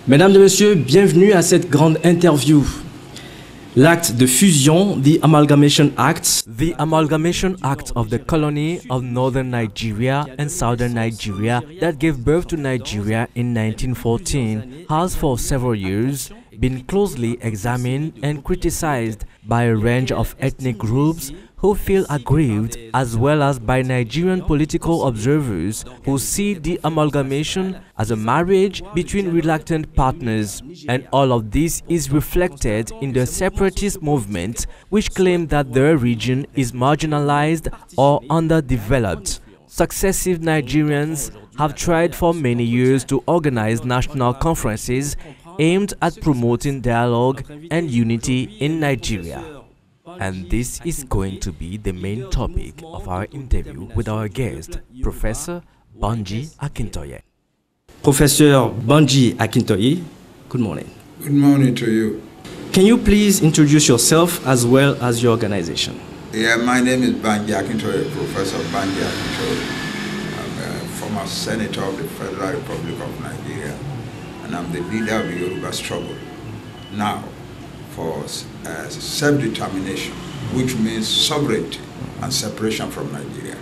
Mesdames et messieurs, bienvenue à cette grande interview. L'acte de fusion, the Amalgamation Act. The Amalgamation Act of the colony of Northern Nigeria and Southern Nigeria that gave birth to Nigeria in 1914 has for several years been closely examined and criticized by a range of ethnic groups who feel aggrieved, as well as by Nigerian political observers who see the amalgamation as a marriage between reluctant partners. And all of this is reflected in the separatist movement, which claim that their region is marginalized or underdeveloped. Successive Nigerians have tried for many years to organize national conferences aimed at promoting dialogue and unity in Nigeria. And this is going to be the main topic of our interview with our guest, Professor Banji Akintoye. Professor Banji Akintoye, good morning. Good morning to you. Can you please introduce yourself as well as your organization? Yeah, my name is Banji Akintoye, Professor Banji Akintoye. I'm a former senator of the Federal Republic of Nigeria, and I'm the leader of the Yoruba struggle now for self-determination, which means sovereignty and separation from Nigeria.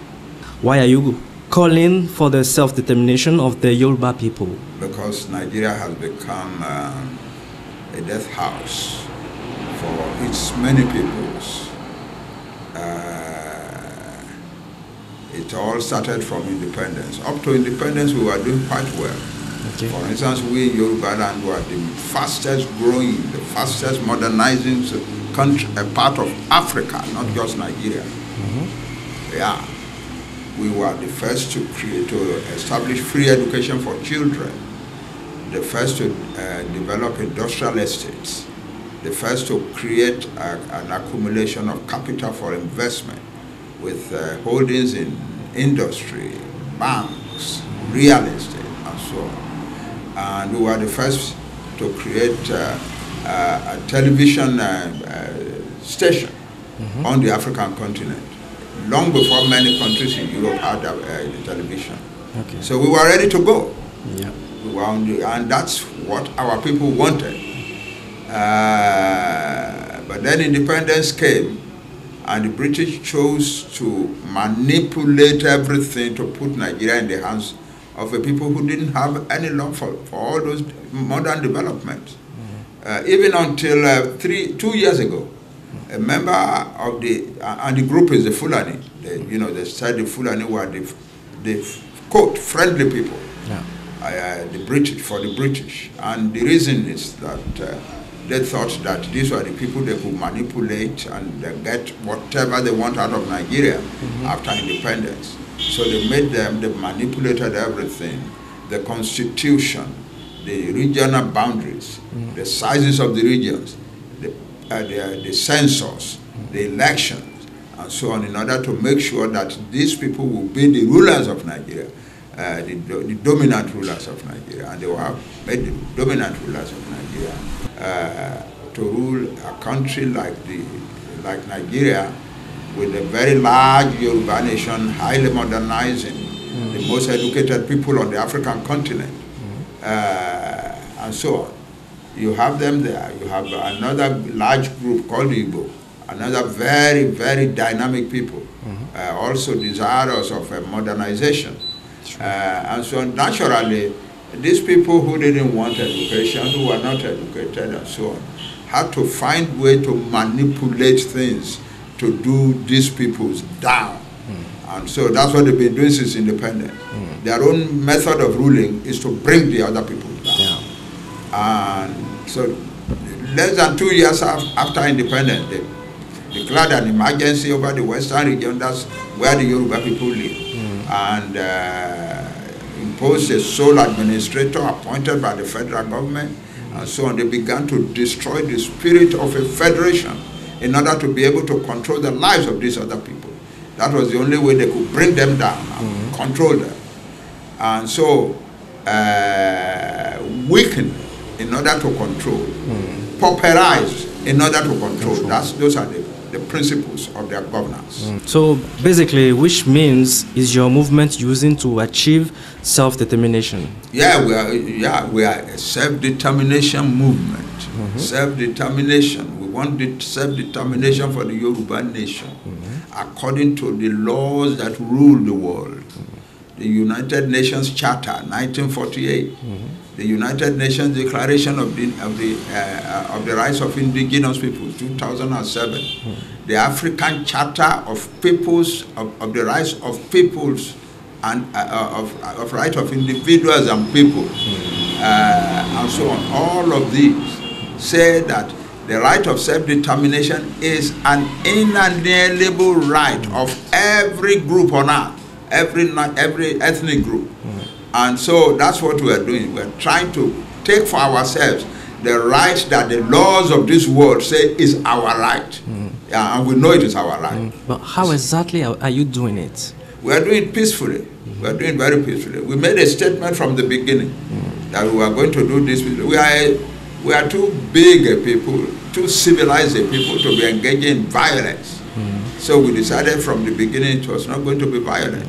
Why are you calling for the self-determination of the Yoruba people? Because Nigeria has become a death house for its many peoples. It all started from independence. Up to independence, we were doing quite well. Okay. For instance, we in Yoruba land were the fastest growing, the fastest modernizing country, a part of Africa, not just Nigeria. Yeah, we were the first to establish free education for children, the first to develop industrial estates, the first to create an accumulation of capital for investment with holdings in industry, banks, real estate, and so on. And we were the first to create a television station on the African continent, long before many countries in Europe had television. Okay. So we were ready to go. Yeah. We were and that's what our people wanted. But then independence came, and the British chose to manipulate everything to put Nigeria in the hands of the people who didn't have any love for all those modern developments. Even until 2 years ago, a member of and the group is the Fulani. They said the Fulani were the quote, friendly people, the British. And the reason is that they thought that these were the people they could manipulate and get whatever they want out of Nigeria after independence. So they made them, they manipulated everything, the constitution, the regional boundaries, the sizes of the regions, the census, the elections, and so on, in order to make sure that these people will be the rulers of Nigeria, the dominant rulers of Nigeria, and they will have made the dominant rulers of Nigeria to rule a country like Nigeria, with a very large Yoruba nation, highly modernizing, the most educated people on the African continent, and so on. You have them there. You have another large group called Igbo, another very, very dynamic people, also desirous of modernization. And so naturally, these people who didn't want education, who were not educated and so on, had to find a way to manipulate things to do these peoples down. And so that's what they've been doing since independence. Their own method of ruling is to bring the other people down. And so less than 2 years after independence, they declared an emergency over the western region. That's where the Yoruba people live. And imposed a sole administrator appointed by the federal government, and so on. They began to destroy the spirit of a federation in order to be able to control the lives of these other people. That was the only way they could bring them down and control them. And so weaken in order to control, pauperize in order to control. Those are the the principles of their governance. So basically, which means is your movement using to achieve self-determination? Yeah, we are a self-determination movement. Self-determination. We want the self-determination for the Yoruba nation, according to the laws that rule the world. The United Nations Charter, 1948. The United Nations Declaration of the Rights of Indigenous Peoples, 2007. The African Charter of Peoples of the Rights of Peoples and of Rights of Individuals and People, and so on. All of these say that the right of self-determination is an inalienable right of every group on earth, every ethnic group. And so that's what we are doing. We are trying to take for ourselves the right that the laws of this world say is our right. Yeah, and we know it is our right. But how exactly are you doing it? We are doing it peacefully. We are doing it very peacefully. We made a statement from the beginning that we are going to do this. We are too big a people, too civilized a people to be engaging in violence. So we decided from the beginning it was not going to be violent.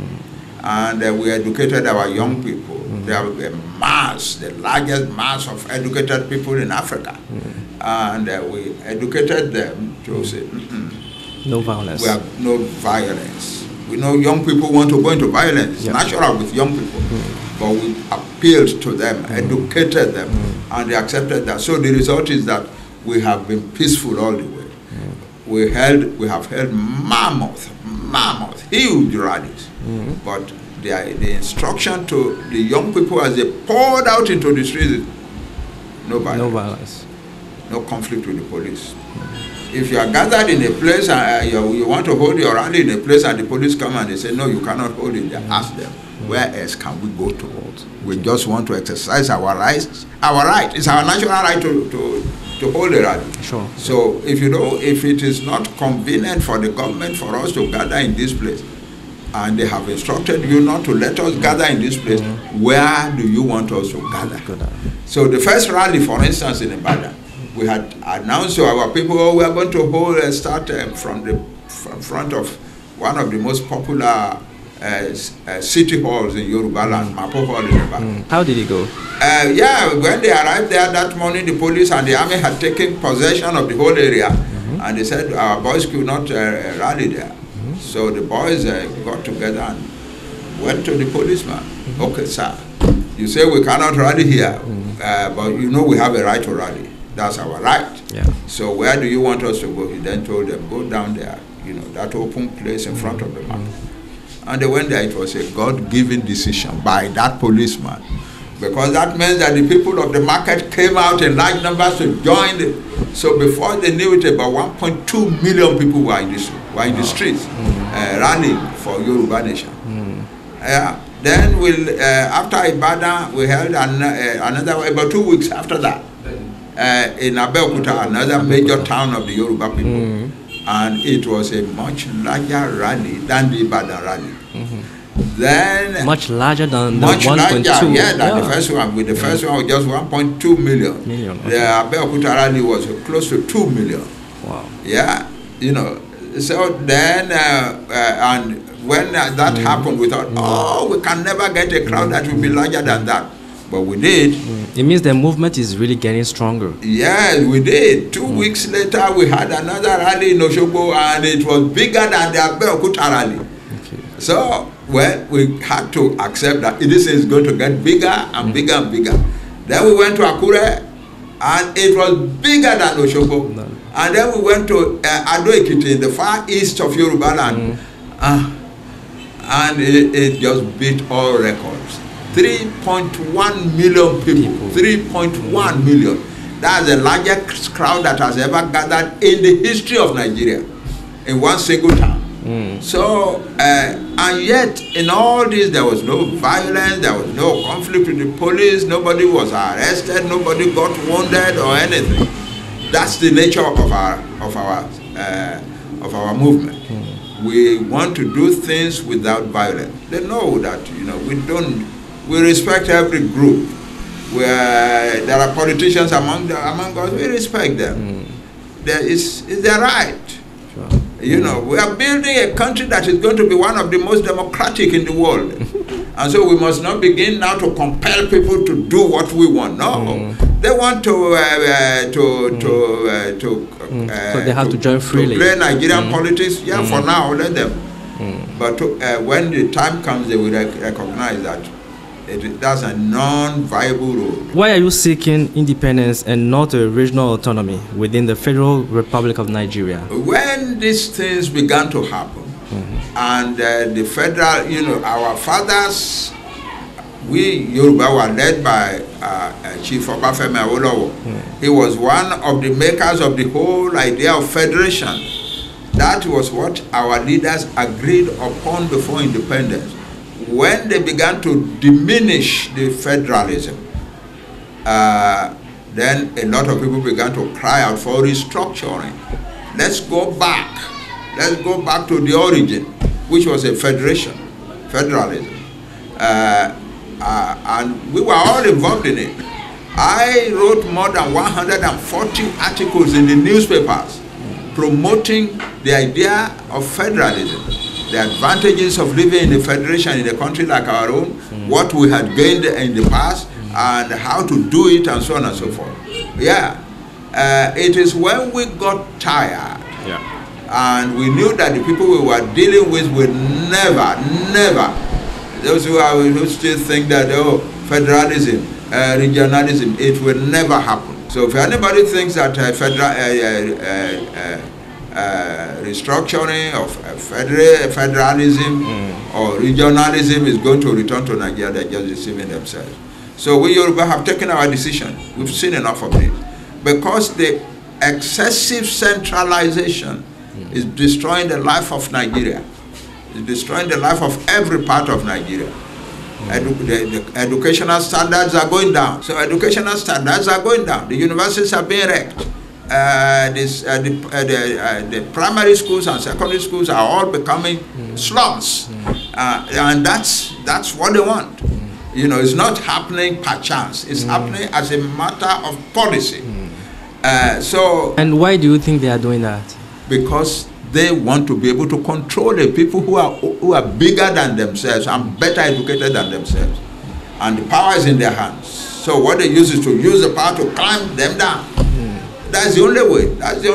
And we educated our young people. They have a mass, the largest mass of educated people in Africa. And we educated them to say, no violence. We have no violence. We know young people want to go into violence. It's natural with young people. But we appealed to them, educated them, and they accepted that. So the result is that we have been peaceful all the way. We have held mammoth, huge rallies. But the instruction to the young people as they poured out into the streets is no violence. No violence. No conflict with the police. If you are gathered in a place and you want to hold your rally in a place and the police come and they say, no, you cannot hold it, then ask them, where else can we go to hold? We just want to exercise our rights. Our right. It's our national right to hold a rally. Sure. So if it is not convenient for the government for us to gather in this place, and they have instructed you not to let us gather in this place, where do you want us to gather? So the first rally, for instance, in Ibadan, we had announced to our people, we are going to start from front of one of the most popular city halls in Yoruba land, Mapo Hall in Ibadan. How did it go? Yeah, when they arrived there that morning, the police and the army had taken possession of the whole area, and they said our boys could not rally there. So the boys got together and went to the policeman. Okay, sir, you say we cannot rally here, but you know we have a right to rally. That's our right. Yeah. So where do you want us to go? He then told them, go down there, that open place in front of the market. And they went there. It was a God-given decision by that policeman, because that meant that the people of the market came out in large numbers to join it. So before they knew it, about 1.2 million people were in the streets rallying for Yoruba nation. Then after Ibadan, we held another, about 2 weeks after that, in Abeokuta, another major town of the Yoruba people. And it was a much larger rally than the Ibadan rally. Then much larger than the 1.2. Yeah, than the first one. With the first one was just 1.2 million. Okay. The Abeokuta rally was close to 2 million. Wow. Yeah, So then, and when that happened, we thought, we can never get a crowd that will be larger than that. But we did. It means the movement is really getting stronger. Yeah, we did. 2 weeks later, we had another rally in Osogbo, and it was bigger than the Abeokuta rally. Okay. So, we had to accept that this is going to get bigger and bigger and bigger. Then we went to Akure, and it was bigger than Osogbo. And then we went to Ado Ekiti in the far east of Yoruba land, and it just beat all records. 3.1 million people. 3.1 million. That's the largest crowd that has ever gathered in the history of Nigeria in one single town. So, and yet in all this there was no violence, there was no conflict with the police, nobody was arrested, nobody got wounded or anything. That's the nature of our movement. We want to do things without violence. They know that we respect every group. Where there are politicians among us, we respect them. It's their right. Sure. You know, we are building a country that is going to be one of the most democratic in the world. And so we must not begin now to compel people to do what we want. No, they want to so they have to join freely. To play Nigerian politics. Yeah, for now, let them. But when the time comes, they will recognize that that's a non-viable road. Why are you seeking independence and not a regional autonomy within the Federal Republic of Nigeria? When these things began to happen, and the federal, you know, our fathers, we Yoruba were led by Chief Obafemi Awolowo. He was one of the makers of the whole idea of federation. That was what our leaders agreed upon before independence. When they began to diminish the federalism, then a lot of people began to cry out for restructuring. Let's go back. Let's go back to the origin, which was a federalism. And we were all involved in it. I wrote more than 140 articles in the newspapers promoting the idea of federalism, the advantages of living in a federation in a country like our own, what we had gained in the past, and how to do it, and so on and so forth. Yeah, it is when we got tired, and we knew that the people we were dealing with would never, those who still think that, oh, federalism, regionalism, it will never happen. So if anybody thinks that restructuring of federalism or regionalism is going to return to Nigeria, they're just deceiving themselves. So we Yoruba have taken our decision. We've seen enough of it. Because the excessive centralization is destroying the life of Nigeria. It's destroying the life of every part of Nigeria. The educational standards are going down. So educational standards are going down. The universities are being wrecked. The primary schools and secondary schools are all becoming slums. And that's what they want. You know, it's not happening per chance. It's happening as a matter of policy. And why do you think they are doing that? Because they want to be able to control the people who are bigger than themselves and better educated than themselves. And the power is in their hands. So what they use is to use the power to climb them down. That's the only way. It's the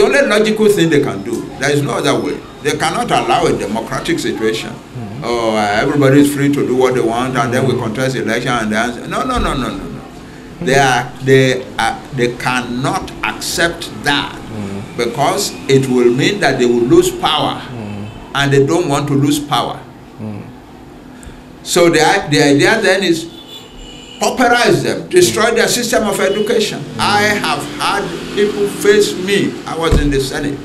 only logical thing they can do. There is no other way. They cannot allow a democratic situation. Everybody is free to do what they want, and then we contest election and then no. They cannot accept that. Because it will mean that they will lose power, and they don't want to lose power. So the idea then is pauperize them, destroy their system of education. I have had people face me. I was in the Senate.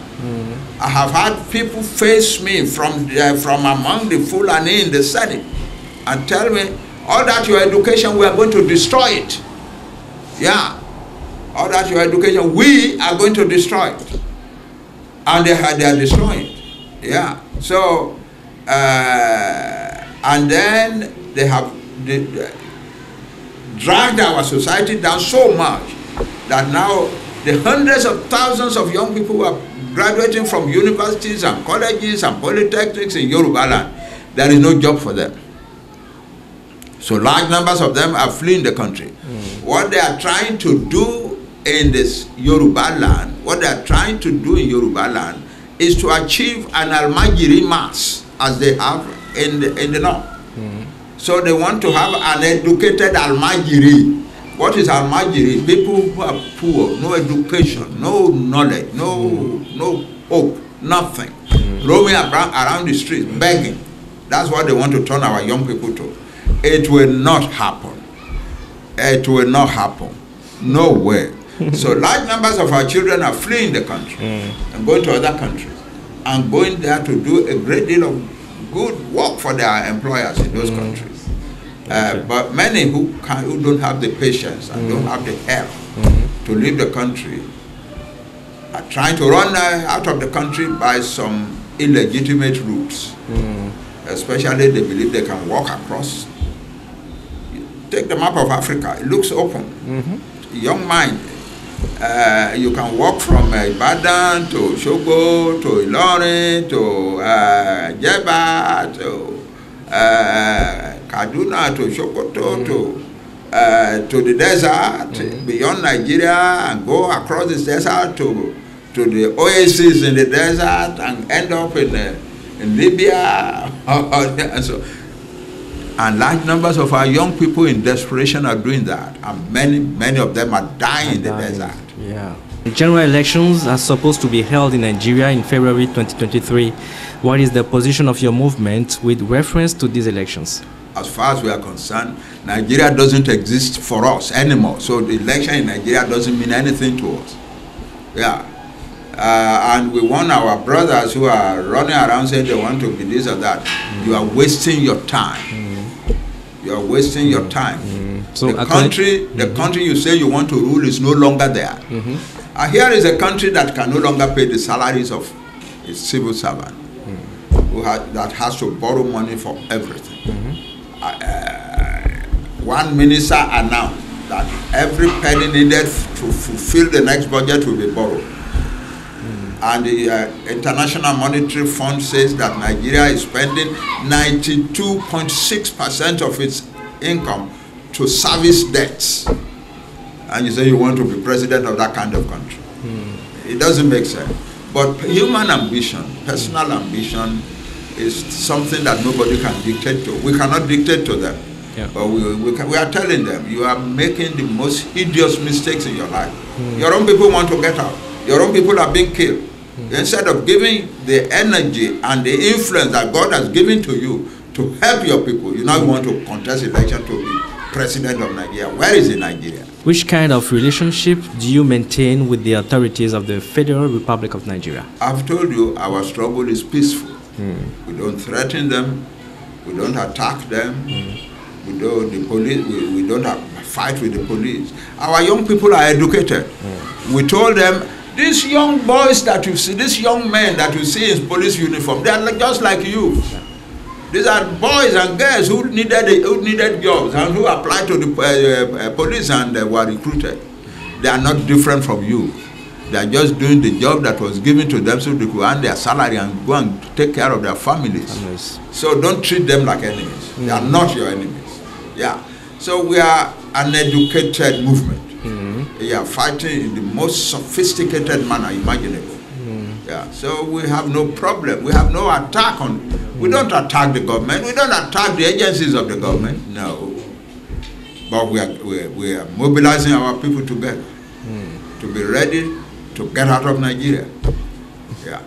I have had people face me from among the Fulani in the Senate and tell me, all that your education, we are going to destroy it. Yeah. All that your education, we are going to destroy it. And they are destroying it. Yeah. So, and then they have dragged our society down so much that now the hundreds of thousands of young people who are graduating from universities and colleges and polytechnics in Yoruba land, there is no job for them. So large numbers of them are fleeing the country. What they are trying to do in this Yoruba land, what they are trying to do in Yoruba land is to achieve an Almajiri mass as they have in the north. So they want to have an educated Almajiri. What is Almajiri? People who are poor, no education, no knowledge, no hope, nothing. Roaming around the streets, begging. That's what they want to turn our young people to. It will not happen. It will not happen. No way. So large numbers of our children are fleeing the country and going to other countries and going there to do a great deal of good work for their employers in those countries. But many who don't have the patience and don't have the help to leave the country are trying to run out of the country by some illegitimate routes. Especially they believe they can walk across. Take the map of Africa, it looks open. Young mind, You can walk from Ibadan to Shogo, to Ilorin, to Jeba, to Kaduna, to Sokoto, to the desert, beyond Nigeria, and go across the desert to the oases in the desert, and end up in Libya. And large numbers of our young people in desperation are doing that, and many of them are dying in the desert. Yeah. The general elections are supposed to be held in Nigeria in February 2023. What is the position of your movement with reference to these elections? As far as we are concerned, Nigeria doesn't exist for us anymore. So the election in Nigeria doesn't mean anything to us. Yeah. And we want our brothers who are running around saying they want to be this or that. You are wasting your time. You are wasting your time. So the country you say you want to rule is no longer there. Here is a country that can no longer pay the salaries of its civil servant, that has to borrow money for everything. One minister announced that every penny needed to fulfill the next budget will be borrowed. And the International Monetary Fund says that Nigeria is spending 92.6% of its income to service debts. And you say you want to be president of that kind of country. It doesn't make sense. But human ambition, personal ambition, is something that nobody can dictate to. We cannot dictate to them. Yeah. But we are telling them, you are making the most hideous mistakes in your life. Your own people want to get out. Your own people are being killed. Instead of giving the energy and the influence that God has given to you to help your people, you now want to contest election to be president of Nigeria. Where is Nigeria? Which kind of relationship do you maintain with the authorities of the Federal Republic of Nigeria? I've told you our struggle is peaceful. We don't threaten them. We don't attack them. We don't fight with the police. Our young people are educated. We told them, these young boys that you see, these young men that you see in police uniform, they are just like you. These are boys and girls who needed jobs and who applied to the police and were recruited. They are not different from you. They are just doing the job that was given to them so they could earn their salary and go and take care of their families. So don't treat them like enemies. They are not your enemies. Yeah. So we are an educated movement. We are fighting in the most sophisticated manner imaginable. Yeah. So we have no problem. We have no attack on. We don't attack the government. We don't attack the agencies of the government. No. But we are mobilizing our people together to be ready to get out of Nigeria. Yeah.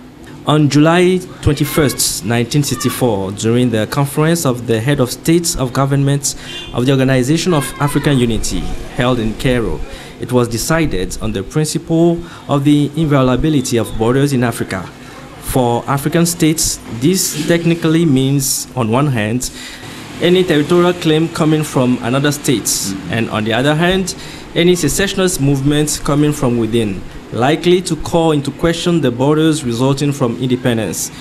On July 21st, 1964, during the conference of the head of states of governments of the Organization of African Unity held in Cairo, it was decided on the principle of the inviolability of borders in Africa. For African states, this technically means, on one hand, any territorial claim coming from another state, and on the other hand, any secessionist movement coming from within, likely to call into question the borders resulting from independence.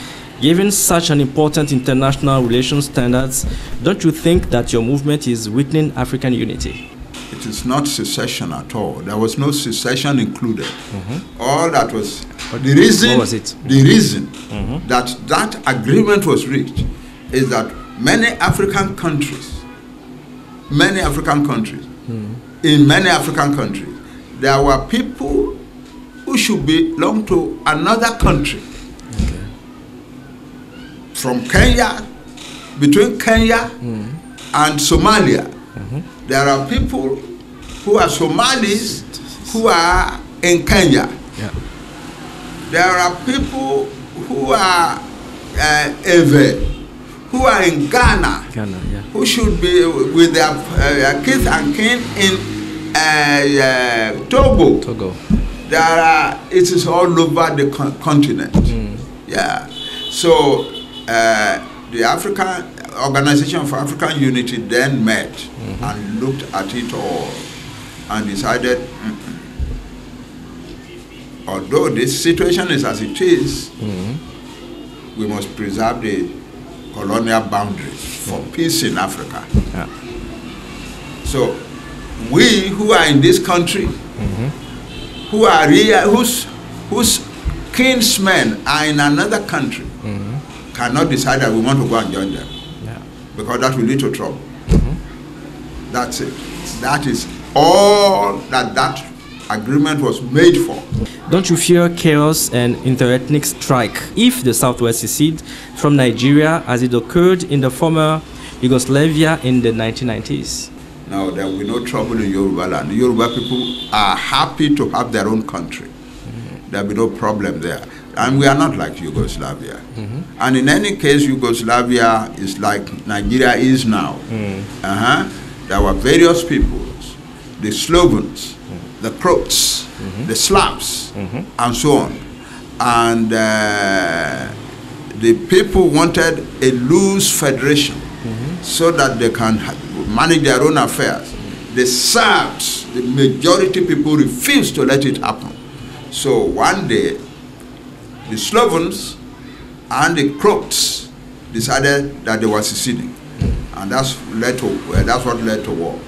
Given such an important international relations standards, don't you think that your movement is weakening African unity? It is not secession at all. There was no secession included. All that was the reason. What was it? The reason that agreement was reached is that many African countries, in many African countries, there were people who should belong to another country. From Kenya, between Kenya and Somalia, there are people who are Somalis who are in Kenya. There are people who are Ewe, who are in Ghana, who should be with their kith and kin in Togo. There are, it is all over the continent. Yeah. So the African Organization for African Unity then met and looked at it all and decided, although this situation is as it is, we must preserve the colonial boundaries for peace in Africa. So we who are in this country who are real, whose kinsmen are in another country cannot decide that we want to go and join them, because that will lead to trouble. That's it. That is all that agreement was made for. Don't you fear chaos and interethnic strike if the Southwest secede from Nigeria as it occurred in the former Yugoslavia in the 1990s? No, there will be no trouble in Yoruba land. The Yoruba people are happy to have their own country. There will be no problem there. And we are not like Yugoslavia. And in any case, Yugoslavia is like Nigeria is now. There were various peoples, the Slovens, the Croats, the Slavs, and so on. And the people wanted a loose federation so that they can manage their own affairs. The Serbs, the majority people, refused to let it happen. So one day, the Slovens and the Croats decided that they were seceding, and that's what led to war.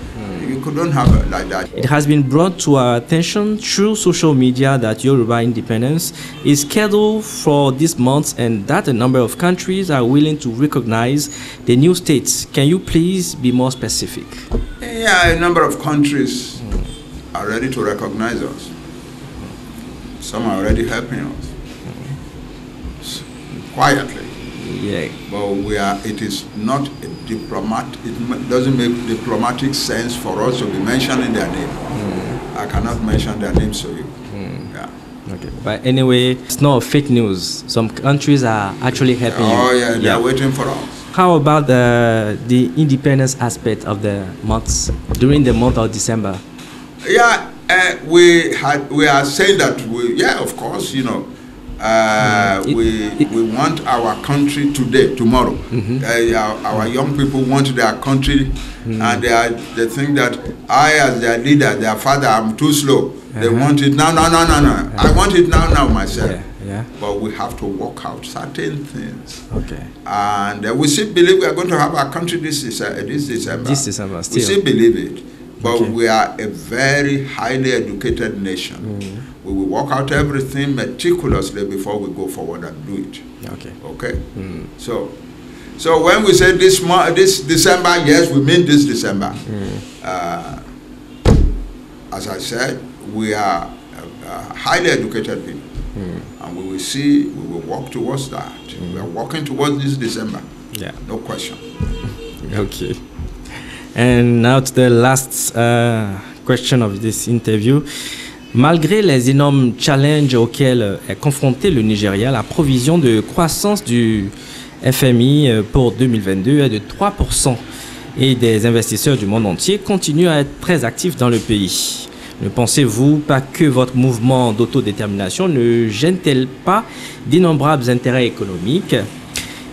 You couldn't have it like that. It has been brought to our attention through social media that Yoruba independence is scheduled for this month and that a number of countries are willing to recognize the new states. Can you please be more specific? Yeah, a number of countries are ready to recognize us. Some are already helping us quietly. Yeah. But it is not a diplomat. It doesn't make diplomatic sense for us to be mentioning their name. I cannot mention their names to you. Yeah. Okay. But anyway, it's not fake news. Some countries are actually helping you. Oh yeah, they are waiting for us. How about the independence aspect of the months during the month of December? Yeah, we are saying that of course, you know. We want our country today, tomorrow. Our young people want their country, and they think that I, as their leader, their father, I'm too slow. They want it now. No. I want it now myself. But we have to work out certain things. Okay. And we still believe we are going to have our country this December. This December, still. We still believe it. But we are a very highly educated nation. We will work out everything meticulously before we go forward and do it. Okay. So when we say this December, yes, we mean this December. As I said, we are highly educated people, and we will work towards that. We are working towards this December. Yeah. No question. Okay. And now to the last question of this interview. Malgré les énormes challenges auxquels est confronté le Nigeria, la provision de croissance du FMI pour 2022 est de 3% et des investisseurs du monde entier continuent à être très actifs dans le pays. Ne pensez-vous pas que votre mouvement d'autodétermination ne gêne-t-il pas d'innombrables intérêts économiques?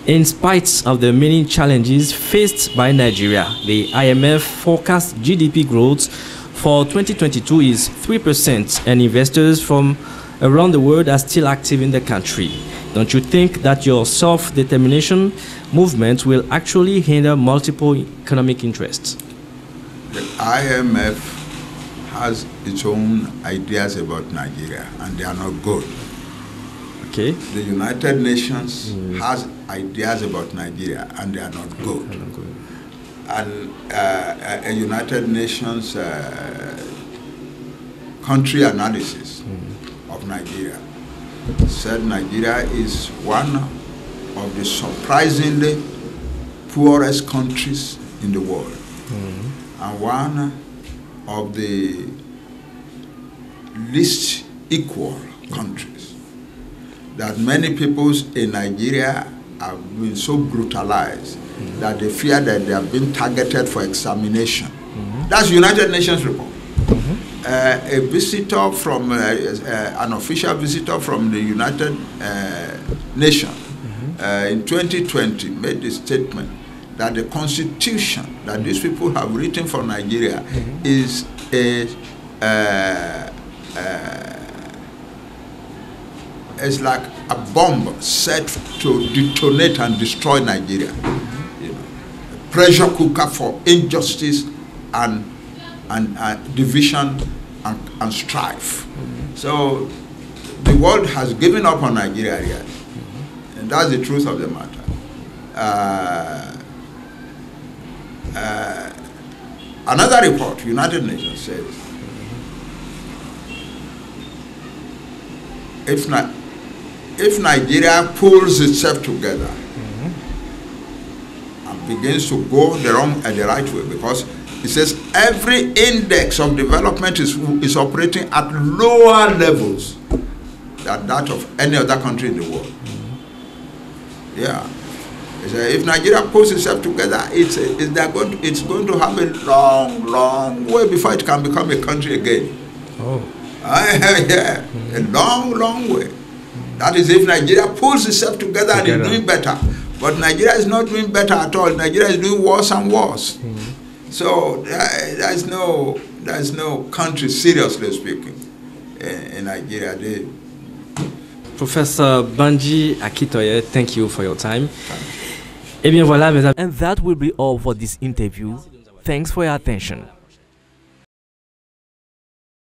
In spite of the many challenges faced by Nigeria, the IMF forecast GDP growth for 2022 is 3%, and investors from around the world are still active in the country. Don't you think that your self-determination movement will actually hinder multiple economic interests? The IMF has its own ideas about Nigeria, and they are not good. Okay. The United Nations has ideas about Nigeria, and they are not good. And a United Nations country analysis of Nigeria said Nigeria is one of the surprisingly poorest countries in the world, and one of the least equal countries. That many people in Nigeria have been so brutalized that they fear that they have been targeted for examination. That's United Nations report. A visitor from, an official visitor from the United Nations in 2020 made the statement that the constitution that these people have written for Nigeria is it's like a bomb set to detonate and destroy Nigeria. A pressure cooker for injustice and division and strife. So the world has given up on Nigeria yet. And that's the truth of the matter. Another report, United Nations says, if Nigeria pulls itself together and begins to go the right way, because it says every index of development is operating at lower levels than that of any other country in the world. Yeah. If Nigeria pulls itself together, it's going to have a long way before it can become a country again. Oh. Yeah, a long way. That is if Nigeria pulls itself together and is doing better. But Nigeria is not doing better at all. Nigeria is doing worse and worse. So there's no country, seriously speaking, in Nigeria. Professor Banji Akintoye, thank you for your time. Et bien voilà, mesdames. And that will be all for this interview. Thanks for your attention.